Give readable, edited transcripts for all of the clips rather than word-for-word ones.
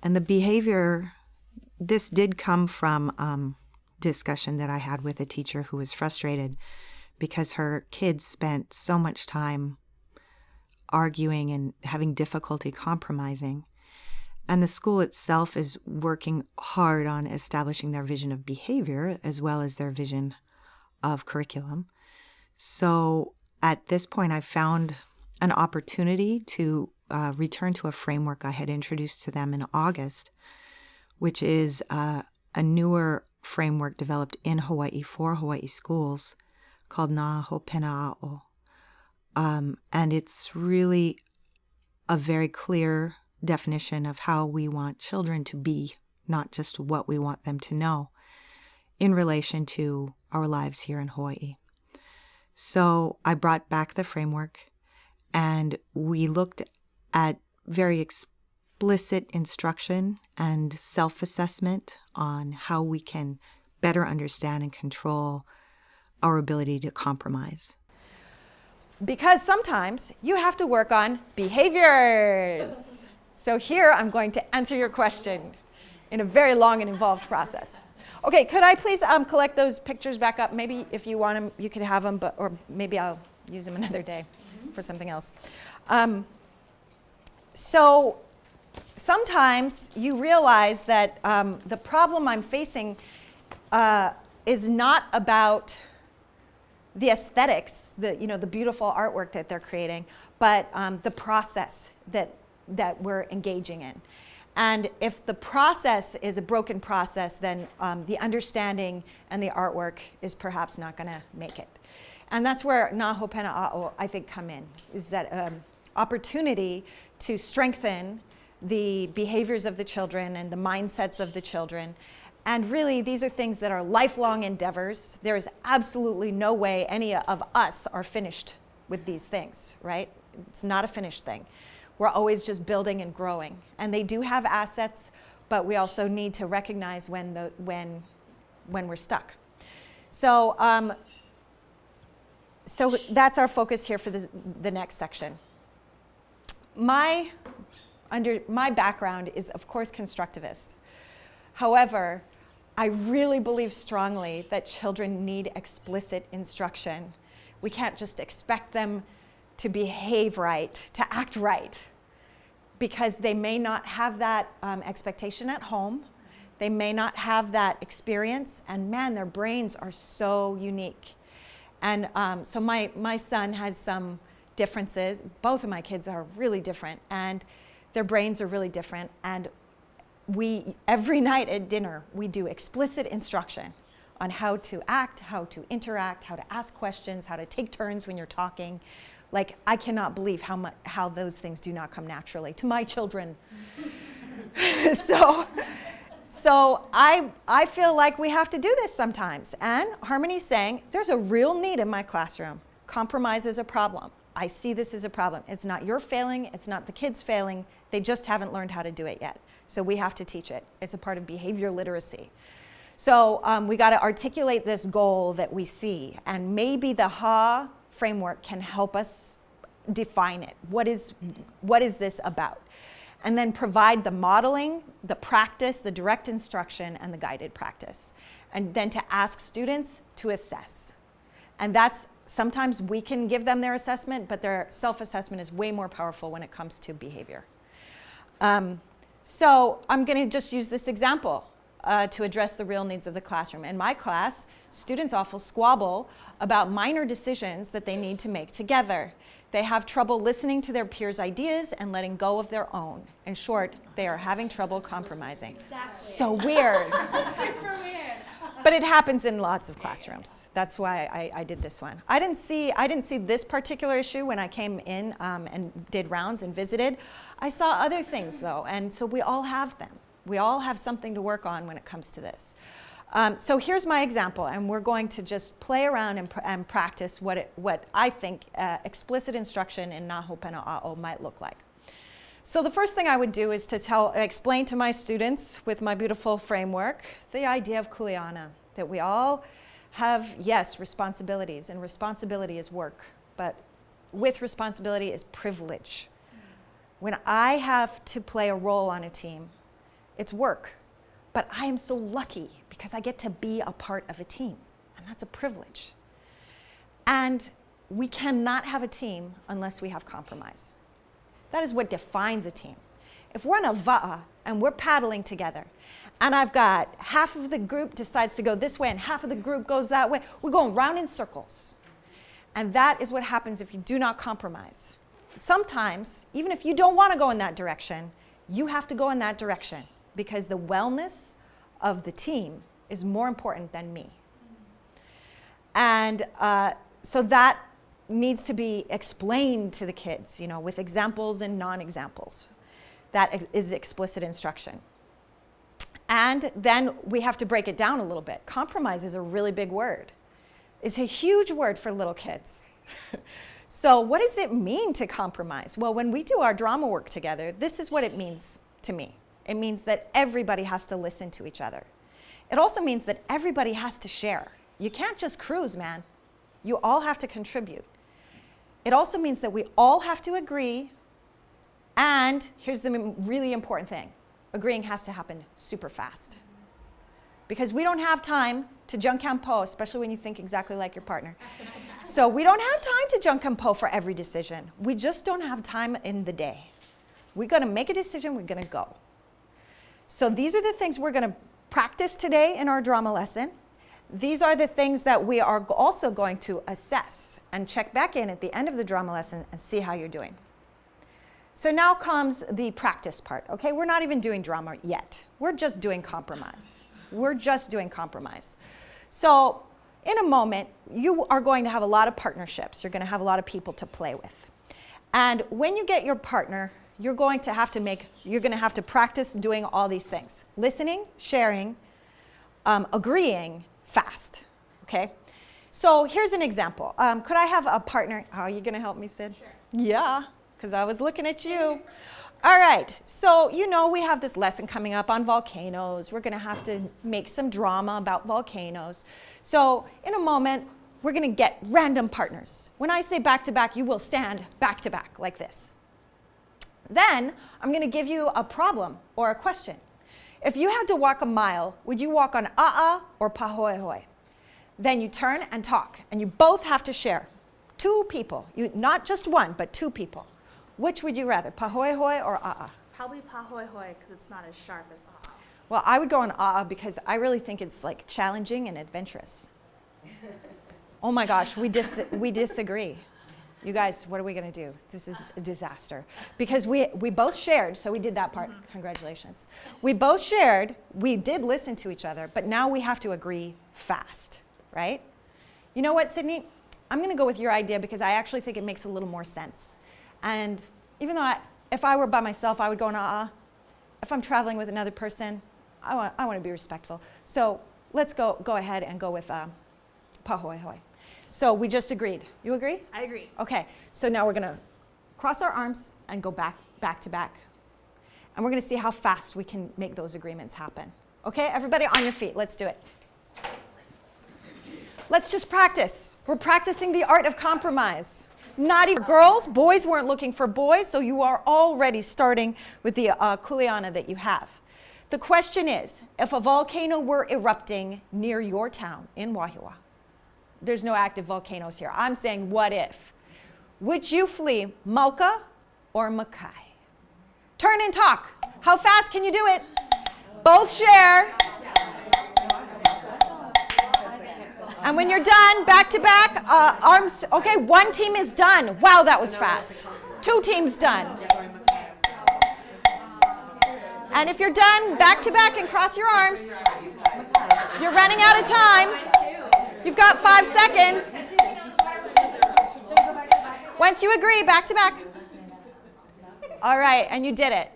And the behavior, this did come from discussion that I had with a teacher who was frustrated because her kids spent so much time arguing and having difficulty compromising. And the school itself is working hard on establishing their vision of behavior as well as their vision of curriculum. So at this point, I found an opportunity to return to a framework I had introduced to them in August, which is a newer framework developed in Hawaii for Hawaii schools called Na Hopena A'o. And it's really a very clear definition of how we want children to be, not just what we want them to know, in relation to our lives here in Hawaii. So I brought back the framework, and we looked at very explicit instruction and self-assessment on how we can better understand and control our ability to compromise. Because sometimes you have to work on behaviors. So here I'm going to answer your question in a very long and involved process. Okay, could I please collect those pictures back up? Maybe if you want them, you could have them, or maybe I'll use them another day for something else. So sometimes you realize that the problem I'm facing is not about the aesthetics, the beautiful artwork that they're creating, but the process that we're engaging in. And if the process is a broken process, then the understanding and the artwork is perhaps not going to make it. And that's where Na Hopena A'o, I think, come in, is that opportunity to strengthen the behaviors of the children and the mindsets of the children. And really, these are things that are lifelong endeavors. There is absolutely no way any of us are finished with these things, right? It's not a finished thing. We're always just building and growing. And they do have assets, but we also need to recognize when we're stuck. So, so that's our focus here for the next section. My background is, of course, constructivist. However, I really believe strongly that children need explicit instruction. We can't just expect them to behave right, to act right, because they may not have that expectation at home. They may not have that experience, and man, their brains are so unique. And so my son has some differences. Both of my kids are really different, and their brains are really different. And every night at dinner, we do explicit instruction on how to act, how to interact, how to ask questions, how to take turns when you're talking. Like, I cannot believe how those things do not come naturally to my children. So I feel like we have to do this sometimes. And Harmony's saying, there's a real need in my classroom. Compromise is a problem. I see this as a problem. It's not your failing. It's not the kids failing. They just haven't learned how to do it yet. So we have to teach it. It's a part of behavior literacy. So we got to articulate this goal that we see. And maybe the HA framework can help us define it. What is this about? And then provide the modeling, the practice, the direct instruction, and the guided practice. And then to ask students to assess. And that's sometimes we can give them their assessment, but their self-assessment is way more powerful when it comes to behavior. So I'm going to just use this example to address the real needs of the classroom. In my class, students often squabble about minor decisions that they need to make together. They have trouble listening to their peers' ideas and letting go of their own. In short, they are having trouble compromising. Exactly. So weird. Super weird. But it happens in lots of classrooms. That's why I did this one. I didn't see this particular issue when I came in and did rounds and visited. I saw other things though, and so we all have them. We all have something to work on when it comes to this. So here's my example, and we're going to just play around and practice what I think explicit instruction in Na Hopena A'o might look like. So the first thing I would do is to explain to my students with my beautiful framework the idea of Kuleana, that we all have, yes, responsibilities, and responsibility is work, but with responsibility is privilege. When I have to play a role on a team, It's work. But I am so lucky because I get to be a part of a team. And that's a privilege. And we cannot have a team unless we have compromise. That is what defines a team. If we're in a va'a and we're paddling together, and I've got half of the group decides to go this way and half of the group goes that way, we're going round in circles. And that is what happens if you do not compromise. Sometimes, even if you don't want to go in that direction, you have to go in that direction because the wellness of the team is more important than me. And so that needs to be explained to the kids, you know, with examples and non-examples. That is explicit instruction. And then we have to break it down a little bit. Compromise is a really big word. It's a huge word for little kids. So what does it mean to compromise? Well, when we do our drama work together, this is what it means to me. It means that everybody has to listen to each other. It also means that everybody has to share. You can't just cruise, man. You all have to contribute. It also means that we all have to agree. And here's the really important thing. Agreeing has to happen super fast. Because we don't have time to junkampo, especially when you think exactly like your partner. So we don't have time to junkampo for every decision. We just don't have time in the day. We're going to make a decision, we're going to go. So these are the things we're going to practice today in our drama lesson. These are the things that we are also going to assess and check back in at the end of the drama lesson and see how you're doing. So now comes the practice part, okay? We're not even doing drama yet. We're just doing compromise. We're just doing compromise. So in a moment, you are going to have a lot of partnerships. You're going to have a lot of people to play with. And when you get your partner, you're going to have to practice doing all these things. Listening, sharing, agreeing fast, okay? So here's an example. Could I have a partner? Are you going to help me, Sid? Sure. Yeah, because I was looking at you. All right, so you know we have this lesson coming up on volcanoes. We're going to have to make some drama about volcanoes. So in a moment, we're going to get random partners. When I say back to back, you will stand back to back like this. Then I'm going to give you a problem or a question. If you had to walk a mile, would you walk on a'a or pahoehoe? Then you turn and talk, and you both have to share. Two people, not just one, but two people. Which would you rather, pahoehoe or a'a? Probably pahoehoe because it's not as sharp as a'a. Well, I would go on a'a because I really think it's like challenging and adventurous. Oh my gosh, we disagree. You guys, what are we going to do? This is a disaster. Because we both shared, so we did that part. Congratulations. We both shared, we did listen to each other, but now we have to agree fast, right? You know what, Sydney? I'm going to go with your idea because I actually think it makes a little more sense. And even though if I were by myself, I would go on a'a. If I'm traveling with another person, I want to be respectful. So let's go ahead and go with pahoehoe. So we just agreed. You agree? I agree. Okay, so now we're going to cross our arms and go back to back. And we're going to see how fast we can make those agreements happen. Okay, everybody on your feet. Let's do it. Let's just practice. We're practicing the art of compromise. Not even girls, boys weren't looking for boys, so you are already starting with the Kuleana that you have. The question is, if a volcano were erupting near your town in Wahiawa, there's no active volcanoes here. I'm saying, what if? Would you flee Mauka or Makai? Turn and talk. How fast can you do it? Both share. And when you're done, back to back, arms. Okay, one team is done. Wow, that was fast. Two teams done. And if you're done, back to back and cross your arms. You're running out of time. You've got 5 seconds. Once you agree, back to back. All right, and you did it.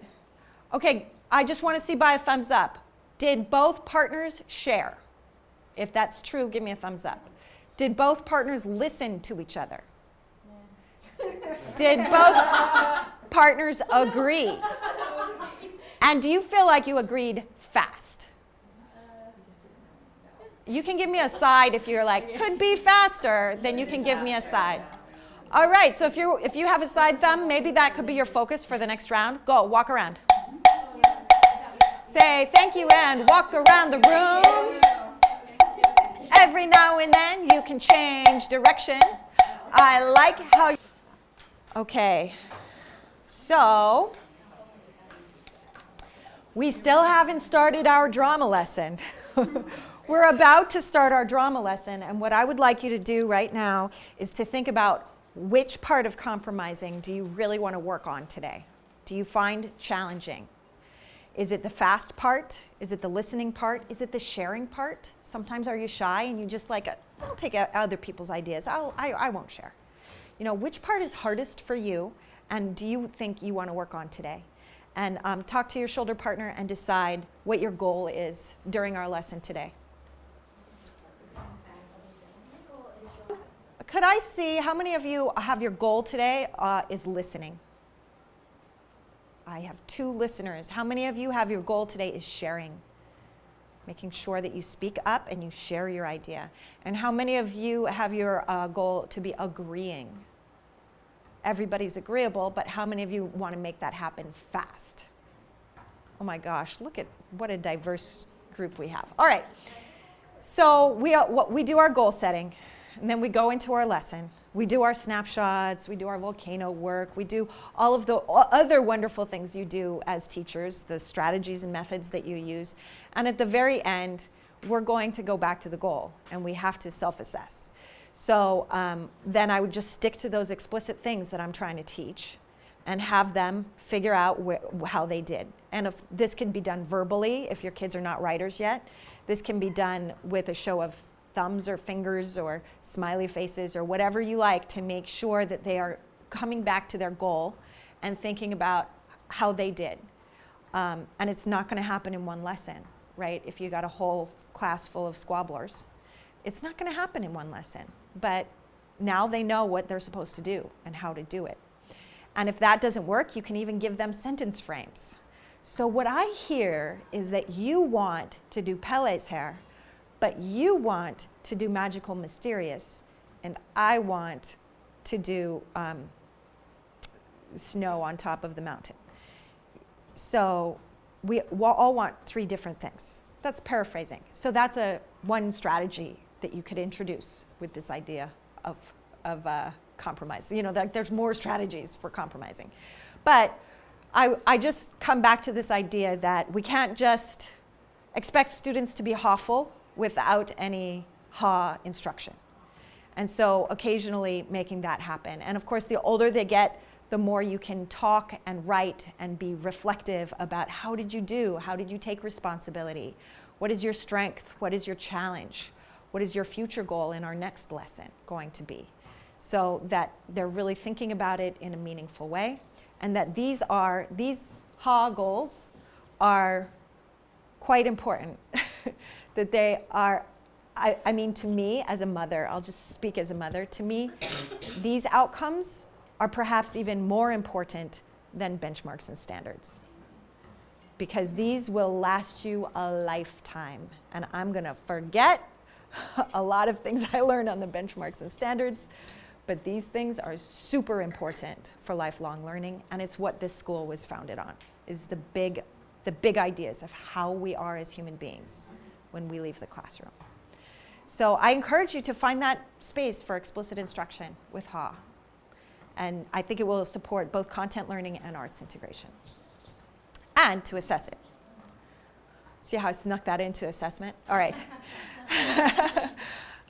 Okay, I just want to see by a thumbs up. Did both partners share? If that's true, give me a thumbs up. Did both partners listen to each other? Did both partners agree? And do you feel like you agreed fast? You can give me a side if you're like, could be faster, then you can give me a side. All right, so if you have a side thumb, maybe that could be your focus for the next round. Go, walk around. Say thank you and walk around the room. Every now and then you can change direction. I like how you... Okay, so we still haven't started our drama lesson. We're about to start our drama lesson, and what I would like you to do right now is to think about which part of compromising do you really want to work on today? Do you find challenging? Is it the fast part? Is it the listening part? Is it the sharing part? Sometimes are you shy and you just like, I'll take out other people's ideas. I won't share. You know, which part is hardest for you and do you think you want to work on today? And talk to your shoulder partner and decide what your goal is during our lesson today. Could I see how many of you have your goal today is listening? I have 2 listeners. How many of you have your goal today is sharing? Making sure that you speak up and you share your idea. And how many of you have your goal to be agreeing? Everybody's agreeable, but how many of you want to make that happen fast? Oh my gosh, look at what a diverse group we have. All right, so we do our goal setting, and then we go into our lesson. We do our snapshots, we do our volcano work, we do all of the other wonderful things you do as teachers, the strategies and methods that you use. And at the very end, we're going to go back to the goal, and we have to self-assess. So then I would just stick to those explicit things that I'm trying to teach and have them figure out how they did. And if this can be done verbally, if your kids are not writers yet, this can be done with a show of thumbs or fingers or smiley faces or whatever you like to make sure that they are coming back to their goal and thinking about how they did. And it's not going to happen in one lesson, right? If you got a whole class full of squabblers, it's not going to happen in one lesson. But now they know what they're supposed to do and how to do it. And if that doesn't work, you can even give them sentence frames. So what I hear is that you want to do Pele's hair, but you want to do magical mysterious, and I want to do snow on top of the mountain. So we all want 3 different things. That's paraphrasing. So that's one strategy that you could introduce with this idea of compromise. You know, there's more strategies for compromising. But I just come back to this idea that we can't just expect students to be hawful without any ha instruction. And so occasionally making that happen. And of course, the older they get, the more you can talk and write and be reflective about how did you do? How did you take responsibility? What is your strength? What is your challenge? What is your future goal in our next lesson going to be? So that they're really thinking about it in a meaningful way. And that these ha goals are quite important. That they are, I mean, to me as a mother, I'll just speak as a mother, to me, these outcomes are perhaps even more important than benchmarks and standards. Because these will last you a lifetime. And I'm gonna forget a lot of things I learned on the benchmarks and standards, but these things are super important for lifelong learning, and it's what this school was founded on, is the big ideas of how we are as human beings when we leave the classroom. So I encourage you to find that space for explicit instruction with Ha. And I think it will support both content learning and arts integration. And to assess it. See how I snuck that into assessment? All right.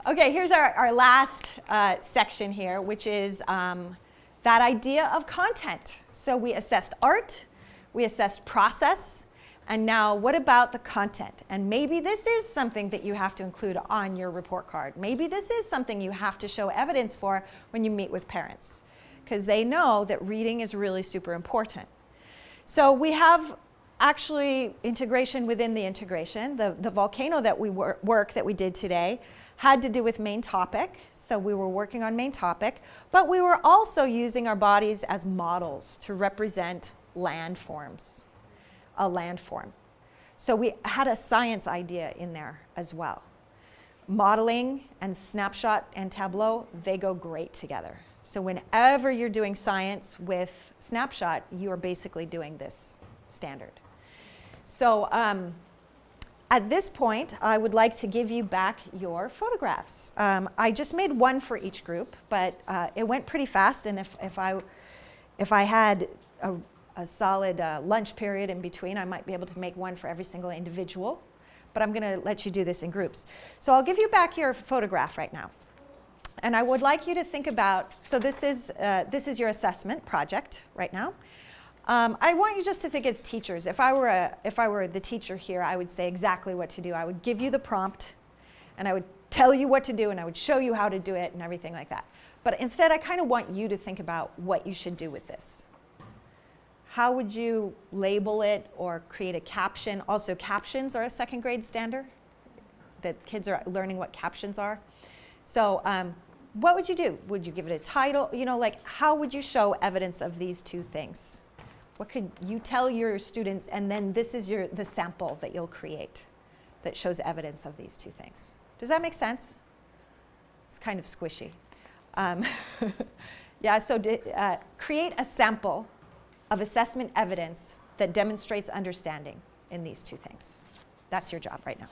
Okay, here's our last section here, which is that idea of content. So we assessed art, we assessed process, and now what about the content? And maybe this is something that you have to include on your report card. Maybe this is something you have to show evidence for when you meet with parents, because they know that reading is really super important. So we have actually integration within the integration. The volcano that we work that we did today had to do with main topic. So we were working on main topic, but we were also using our bodies as models to represent landforms, a landform. So we had a science idea in there as well. Modeling and snapshot and tableau, they go great together. So whenever you're doing science with snapshot, you are basically doing this standard. So at this point, I would like to give you back your photographs. I just made one for each group, but it went pretty fast, and if I had a solid lunch period in between, I might be able to make one for every single individual, but I'm going to let you do this in groups. So I'll give you back your photograph right now. And I would like you to think about, so this is your assessment project right now. I want you just to think as teachers. If I were the teacher here, I would say exactly what to do. I would give you the prompt, and I would tell you what to do, and I would show you how to do it and everything like that. But instead, I kind of want you to think about what you should do with this. How would you label it or create a caption? Also, captions are a second grade standard, that kids are learning what captions are. So what would you do? Would you give it a title? You know, like, how would you show evidence of these two things? What could you tell your students, and then this is the sample that you'll create that shows evidence of these two things. Does that make sense? It's kind of squishy. Yeah, so create a sample of assessment evidence that demonstrates understanding in these two things. That's your job right now.